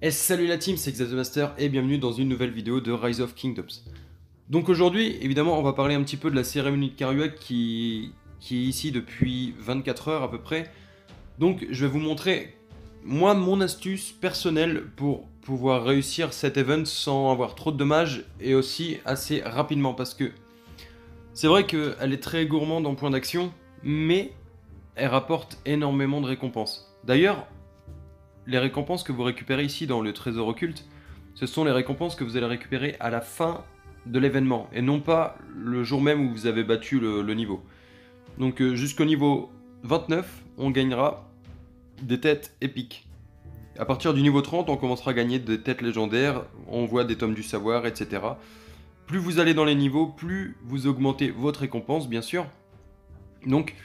Et salut la team, c'est Xazomaster et bienvenue dans une nouvelle vidéo de Rise of Kingdoms. Donc aujourd'hui, évidemment, on va parler un petit peu de la cérémonie de Karuak qui est ici depuis 24 heures à peu près. Donc je vais vous montrer, moi, mon astuce personnelle pour pouvoir réussir cet event sans avoir trop de dommages et aussi assez rapidement parce que c'est vrai qu'elle est très gourmande en points d'action, mais elle rapporte énormément de récompenses. D'ailleurs, les récompenses que vous récupérez ici dans le trésor occulte, ce sont les récompenses que vous allez récupérer à la fin de l'événement, et non pas le jour même où vous avez battu le niveau. Donc jusqu'au niveau 29, on gagnera des têtes épiques. À partir du niveau 30, on commencera à gagner des têtes légendaires, on voit des tomes du savoir, etc. Plus vous allez dans les niveaux, plus vous augmentez votre récompense, bien sûr. Donc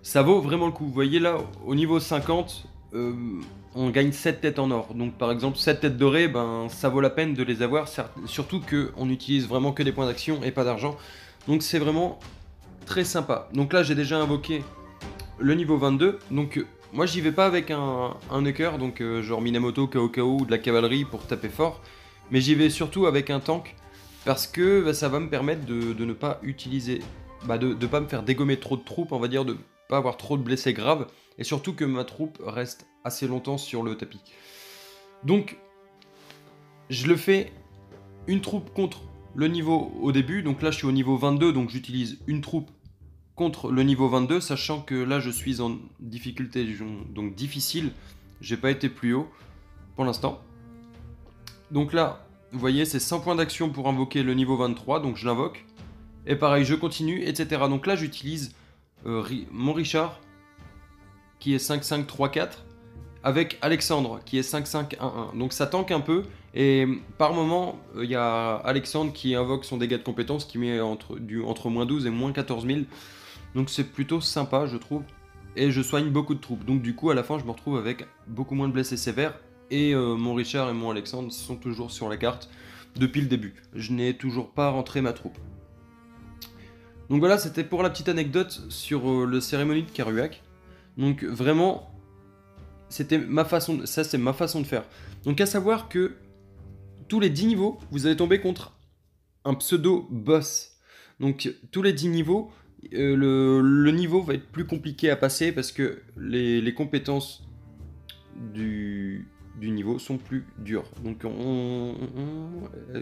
ça vaut vraiment le coup. Vous voyez là, au niveau 50, on gagne 7 têtes en or. Donc par exemple, 7 têtes dorées, ben, ça vaut la peine de les avoir, surtout qu'on n'utilise vraiment que des points d'action et pas d'argent. Donc c'est vraiment très sympa. Donc là, j'ai déjà invoqué le niveau 22. Donc moi, j'y vais pas avec un Nuker, donc genre Minamoto, Kao ou de la cavalerie pour taper fort. Mais j'y vais surtout avec un tank, parce que bah, ça va me permettre de ne pas utiliser, de ne pas me faire dégommer trop de troupes, on va dire, de pas avoir trop de blessés graves, et surtout que ma troupe reste assez longtemps sur le tapis. Donc, je le fais une troupe contre le niveau au début, donc là je suis au niveau 22, donc j'utilise une troupe contre le niveau 22, sachant que là je suis en difficulté, donc difficile, j'ai pas été plus haut pour l'instant. Donc là, vous voyez, c'est 100 points d'action pour invoquer le niveau 23, donc je l'invoque. Et pareil, je continue, etc. Donc là, j'utilise mon Richard, qui est 5-5-3-4, avec Alexandre, qui est 5-5-1-1. Donc ça tank un peu, et par moment, il y a Alexandre qui invoque son dégât de compétence, qui met entre moins 12 et moins 14 000. Donc c'est plutôt sympa, je trouve. Et je soigne beaucoup de troupes. Donc du coup, à la fin, je me retrouve avec beaucoup moins de blessés sévères. Et mon Richard et mon Alexandre sont toujours sur la carte depuis le début. Je n'ai toujours pas rentré ma troupe. Donc voilà, c'était pour la petite anecdote sur le cérémonie de Karuak. Donc vraiment, c'était ma façon, ça c'est ma façon de faire. Donc à savoir que tous les 10 niveaux, vous allez tomber contre un pseudo boss. Donc tous les 10 niveaux, le niveau va être plus compliqué à passer parce que les compétences du niveau sont plus dures. Donc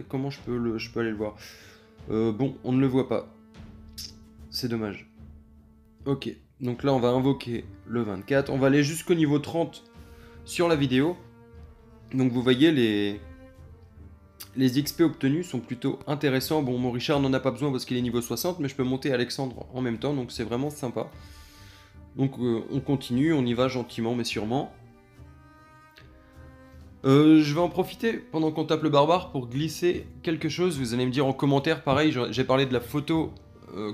comment je peux aller le voir? Bon, on ne le voit pas. C'est dommage. Ok, donc là on va invoquer le 24. On va aller jusqu'au niveau 30 sur la vidéo. Donc vous voyez les XP obtenus sont plutôt intéressants. Bon, mon Richard n'en a pas besoin parce qu'il est niveau 60, mais je peux monter Alexandre en même temps, donc c'est vraiment sympa. Donc on continue, on y va gentiment mais sûrement. Je vais en profiter pendant qu'on tape le barbare pour glisser quelque chose. Vous allez me dire en commentaire, pareil, j'ai parlé de la photo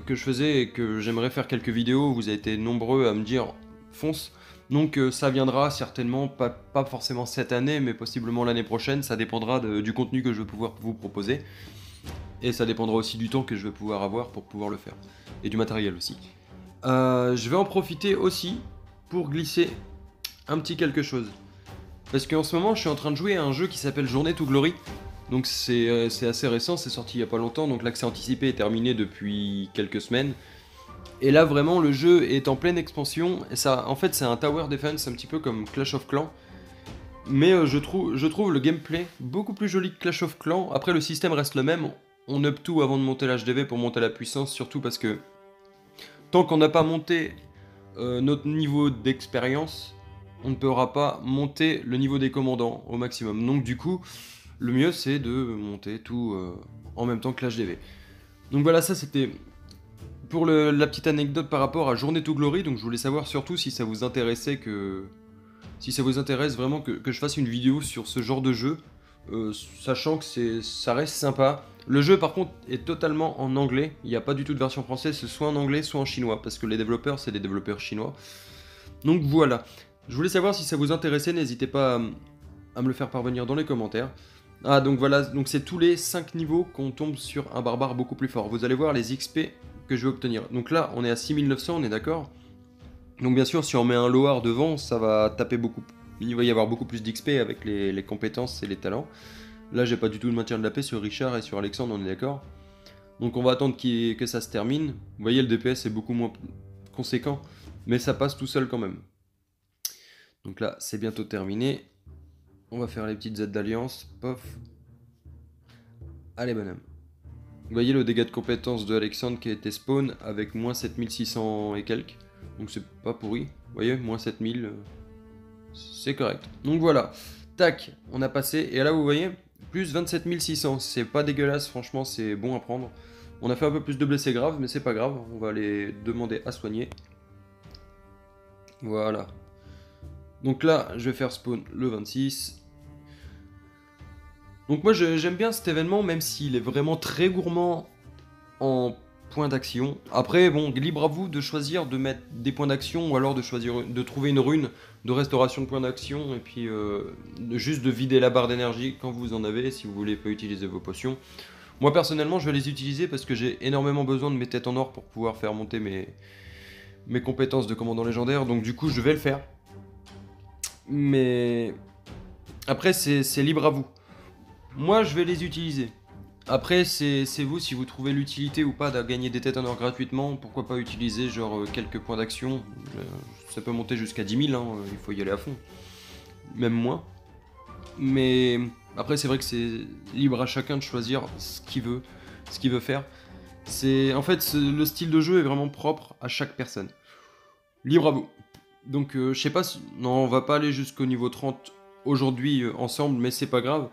que je faisais et que j'aimerais faire quelques vidéos. Vous avez été nombreux à me dire fonce. Donc ça viendra certainement, pas forcément cette année, mais possiblement l'année prochaine. Ça dépendra du contenu que je vais pouvoir vous proposer. Et ça dépendra aussi du temps que je vais pouvoir avoir pour pouvoir le faire. Et du matériel aussi. Je vais en profiter aussi pour glisser un petit quelque chose. Parce qu'en ce moment, je suis en train de jouer à un jeu qui s'appelle Journée to Glory. Donc c'est assez récent, c'est sorti il n'y a pas longtemps, donc l'accès anticipé est terminé depuis quelques semaines. Et là vraiment le jeu est en pleine expansion, et ça, en fait c'est un tower defense un petit peu comme Clash of Clans. Mais je trouve le gameplay beaucoup plus joli que Clash of Clans. Après le système reste le même, on up tout avant de monter l'HDV pour monter la puissance, surtout parce que tant qu'on n'a pas monté notre niveau d'expérience, on ne pourra pas monter le niveau des commandants au maximum. Donc du coup, le mieux c'est de monter tout en même temps que l'HDV. Donc voilà, ça c'était pour la petite anecdote par rapport à Journée to Glory. Donc je voulais savoir surtout si ça vous intéressait si ça vous intéresse vraiment que je fasse une vidéo sur ce genre de jeu, sachant que ça reste sympa. Le jeu par contre est totalement en anglais, il n'y a pas du tout de version française, c'est soit en anglais soit en chinois, parce que les développeurs c'est des développeurs chinois. Donc voilà, je voulais savoir si ça vous intéressait, n'hésitez pas à me le faire parvenir dans les commentaires. Ah donc voilà, donc c'est tous les 5 niveaux qu'on tombe sur un barbare beaucoup plus fort. Vous allez voir les XP que je vais obtenir. Donc là on est à 6900, on est d'accord. Donc bien sûr si on met un lower devant, ça va taper beaucoup. il va y avoir beaucoup plus d'XP avec les compétences et les talents. Là, j'ai pas du tout de maintien de la paix sur Richard et sur Alexandre, on est d'accord. Donc on va attendre que ça se termine. Vous voyez, le DPS est beaucoup moins conséquent, mais ça passe tout seul quand même. Donc là, c'est bientôt terminé. On va faire les petites Z d'alliance. Pof. Allez, bonhomme. Vous voyez le dégât de compétence de Alexandre qui a été spawn avec moins 7600 et quelques. Donc c'est pas pourri. Vous voyez, moins 7000. C'est correct. Donc voilà. Tac, on a passé. Et là, vous voyez, plus 27 600. C'est pas dégueulasse, franchement, c'est bon à prendre. On a fait un peu plus de blessés graves, mais c'est pas grave. On va les demander à soigner. Voilà. Donc là, je vais faire spawn le 26. Donc moi, j'aime bien cet événement, même s'il est vraiment très gourmand en points d'action. Après, bon, libre à vous de choisir de mettre des points d'action ou alors de choisir de trouver une rune de restauration de points d'action et puis juste de vider la barre d'énergie quand vous en avez, si vous voulez pas utiliser vos potions. Moi personnellement, je vais les utiliser parce que j'ai énormément besoin de mes têtes en or pour pouvoir faire monter mes compétences de commandant légendaire, donc du coup, je vais le faire. Mais après, c'est libre à vous. Moi, je vais les utiliser. Après, c'est vous, si vous trouvez l'utilité ou pas de gagner des têtes en or gratuitement, pourquoi pas utiliser genre quelques points d'action. Ça peut monter jusqu'à 10 000, hein, il faut y aller à fond. Même moins. Mais après, c'est vrai que c'est libre à chacun de choisir ce qu'il veut faire. En fait, le style de jeu est vraiment propre à chaque personne. Libre à vous. Donc, je sais pas si... Non, on va pas aller jusqu'au niveau 30 aujourd'hui ensemble, mais c'est pas grave.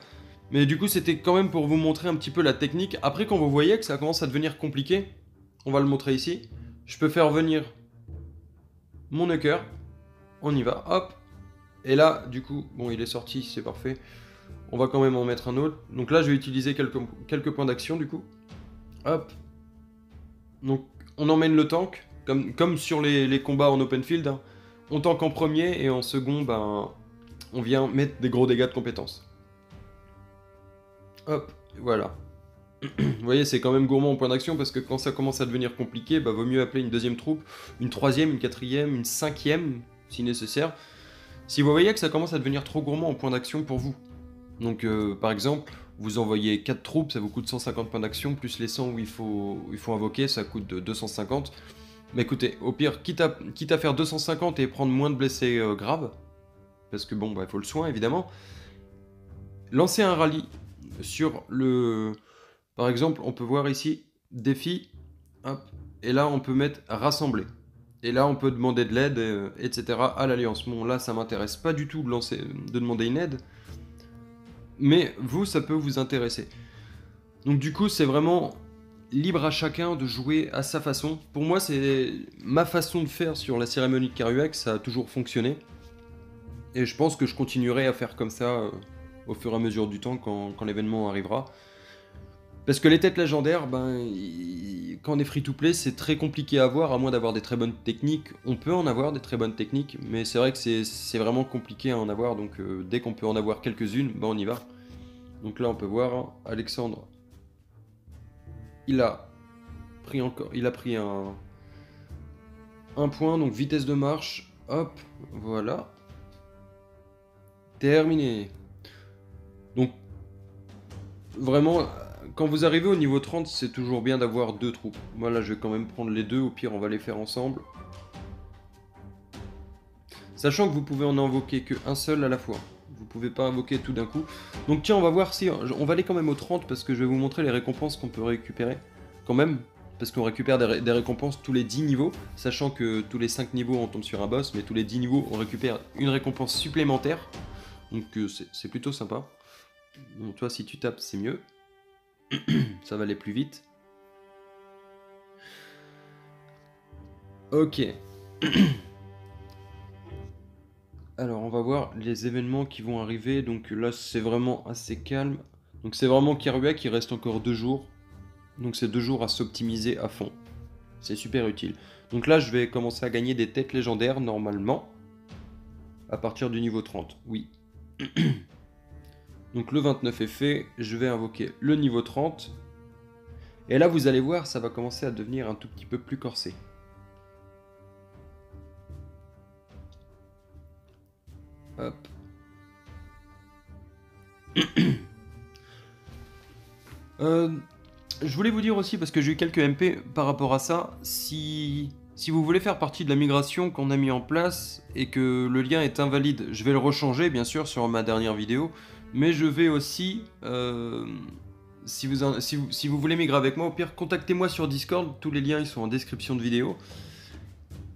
Mais du coup, c'était quand même pour vous montrer un petit peu la technique. Après, quand vous voyez que ça commence à devenir compliqué, on va le montrer ici. Je peux faire venir mon Nucker. On y va, hop. Et là, du coup, bon, il est sorti, c'est parfait. On va quand même en mettre un autre. Donc là, je vais utiliser quelques points d'action, du coup. Hop. Donc, on emmène le tank, comme sur les combats en open field. Hein. On tank en premier, et en second, ben, on vient mettre des gros dégâts de compétences. Hop, voilà. Vous voyez, c'est quand même gourmand en point d'action parce que quand ça commence à devenir compliqué, bah vaut mieux appeler une deuxième troupe, une troisième, une quatrième, une cinquième, si nécessaire. Si vous voyez que ça commence à devenir trop gourmand en point d'action pour vous. Donc, par exemple, vous envoyez 4 troupes, ça vous coûte 150 points d'action, plus les 100 où il faut invoquer, ça coûte 250. Mais écoutez, au pire, quitte à faire 250 et prendre moins de blessés graves, parce que bon, bah, il faut le soin, évidemment, lancez un rallye sur le... Par exemple, on peut voir ici, défi, hop, et là on peut mettre rassembler. Et là on peut demander de l'aide, etc. à l'Alliance. Bon, là ça m'intéresse pas du tout de demander une aide, mais vous, ça peut vous intéresser. Donc du coup, c'est vraiment libre à chacun de jouer à sa façon. Pour moi, c'est ma façon de faire sur la cérémonie de Karuak, ça a toujours fonctionné. Et je pense que je continuerai à faire comme ça au fur et à mesure du temps quand l'événement arrivera. Parce que les têtes légendaires, quand on est free-to-play, c'est très compliqué à avoir, à moins d'avoir des très bonnes techniques. On peut en avoir des très bonnes techniques, mais c'est vrai que c'est vraiment compliqué à en avoir, donc dès qu'on peut en avoir quelques-unes, on y va. Donc là, on peut voir, hein, Alexandre, il a pris un point, donc vitesse de marche, hop, voilà. Terminé. Donc, vraiment... Quand vous arrivez au niveau 30, c'est toujours bien d'avoir 2 troupes. Moi là, je vais quand même prendre les deux, au pire on va les faire ensemble. Sachant que vous pouvez en invoquer qu'un seul à la fois. Vous pouvez pas invoquer tout d'un coup. Donc tiens, on va voir si... On va aller quand même au 30 parce que je vais vous montrer les récompenses qu'on peut récupérer. Quand même, parce qu'on récupère des récompenses tous les 10 niveaux. Sachant que tous les 5 niveaux on tombe sur un boss, mais tous les 10 niveaux on récupère une récompense supplémentaire. Donc c'est plutôt sympa. Donc toi si tu tapes c'est mieux. Ça va aller plus vite. Ok. Alors, on va voir les événements qui vont arriver. Donc là, c'est vraiment assez calme. Donc c'est vraiment Karuak, il reste encore 2 jours. Donc c'est 2 jours à s'optimiser à fond. C'est super utile. Donc là, je vais commencer à gagner des têtes légendaires, normalement. À partir du niveau 30, oui. Donc le 29 est fait. Je vais invoquer le niveau 30. Et là, vous allez voir, ça va commencer à devenir un tout petit peu plus corsé. Hop, Je voulais vous dire aussi, parce que j'ai eu quelques MP par rapport à ça, si vous voulez faire partie de la migration qu'on a mis en place et que le lien est invalide, je vais le rechanger bien sûr sur ma dernière vidéo, mais je vais aussi, si vous voulez migrer avec moi, au pire contactez-moi sur Discord, tous les liens ils sont en description de vidéo,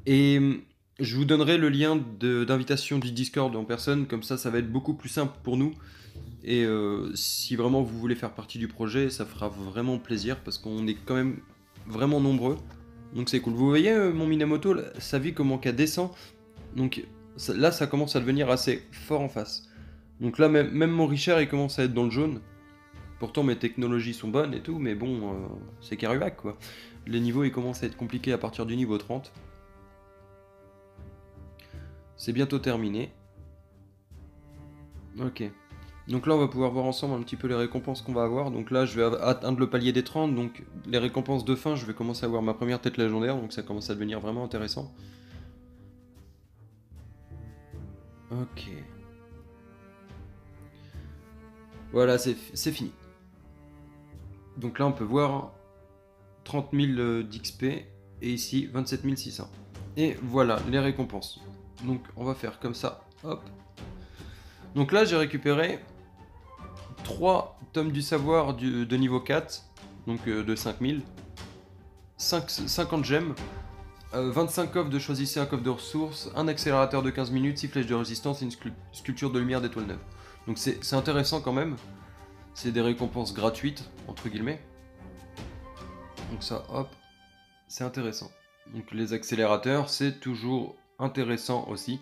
et je vous donnerai le lien d'invitation du Discord en personne, comme ça va être beaucoup plus simple pour nous. Et si vraiment vous voulez faire partie du projet, ça fera vraiment plaisir parce qu'on est quand même vraiment nombreux. Donc c'est cool. Vous voyez mon Minamoto, là, sa vie comment qu'elle descend. Donc là ça commence à devenir assez fort en face. Donc là même mon Richard il commence à être dans le jaune. Pourtant mes technologies sont bonnes et tout, mais bon, c'est Karuak quoi. Les niveaux ils commencent à être compliqués à partir du niveau 30. C'est bientôt terminé. Ok. Donc là on va pouvoir voir ensemble un petit peu les récompenses qu'on va avoir. Donc là je vais atteindre le palier des 30, donc les récompenses de fin, je vais commencer à avoir ma première tête légendaire, donc ça commence à devenir vraiment intéressant. Ok. Voilà, c'est fini. Donc là on peut voir 30 000 d'XP et ici 27 600. Et voilà les récompenses. Donc on va faire comme ça, hop. Donc là j'ai récupéré 3 tomes du savoir de niveau 4, donc de 5000, 50 gemmes, 25 coffres de choisissez un coffre de ressources, un accélérateur de 15 minutes, 6 flèches de résistance et une sculpture de lumière d'étoile neuve. Donc c'est intéressant quand même, c'est des récompenses gratuites, entre guillemets. Donc ça, hop, c'est intéressant. Donc les accélérateurs, c'est toujours intéressant aussi,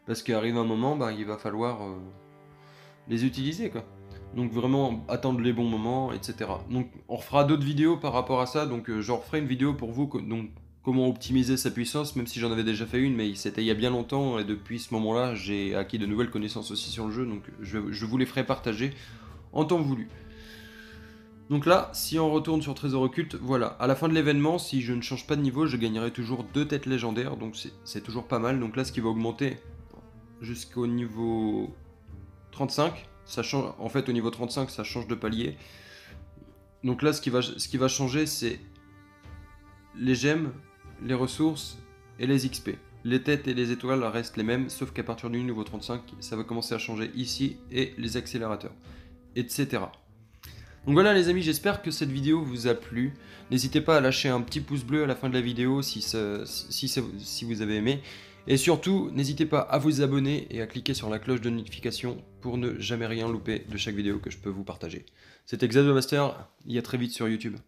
parce qu'arrive un moment, bah, il va falloir les utiliser quoi. Donc vraiment attendre les bons moments, etc. Donc on refera d'autres vidéos par rapport à ça, donc je referai une vidéo pour vous, donc comment optimiser sa puissance, même si j'en avais déjà fait une, mais c'était il y a bien longtemps, et depuis ce moment-là, j'ai acquis de nouvelles connaissances aussi sur le jeu, donc je vous les ferai partager en temps voulu. Donc là, si on retourne sur Trésor Occulte, voilà, à la fin de l'événement, si je ne change pas de niveau, je gagnerai toujours 2 têtes légendaires, donc c'est toujours pas mal. Donc là, ce qui va augmenter jusqu'au niveau 35, ça change, en fait au niveau 35 ça change de palier. Donc là ce qui va changer c'est les gemmes, les ressources et les XP. Les têtes et les étoiles restent les mêmes, sauf qu'à partir du niveau 35 ça va commencer à changer ici, et les accélérateurs, etc. Donc voilà les amis, j'espère que cette vidéo vous a plu. N'hésitez pas à lâcher un petit pouce bleu à la fin de la vidéo si vous avez aimé. Et surtout, n'hésitez pas à vous abonner et à cliquer sur la cloche de notification pour ne jamais rien louper de chaque vidéo que je peux vous partager. C'était Xadomaster, et à très vite sur YouTube.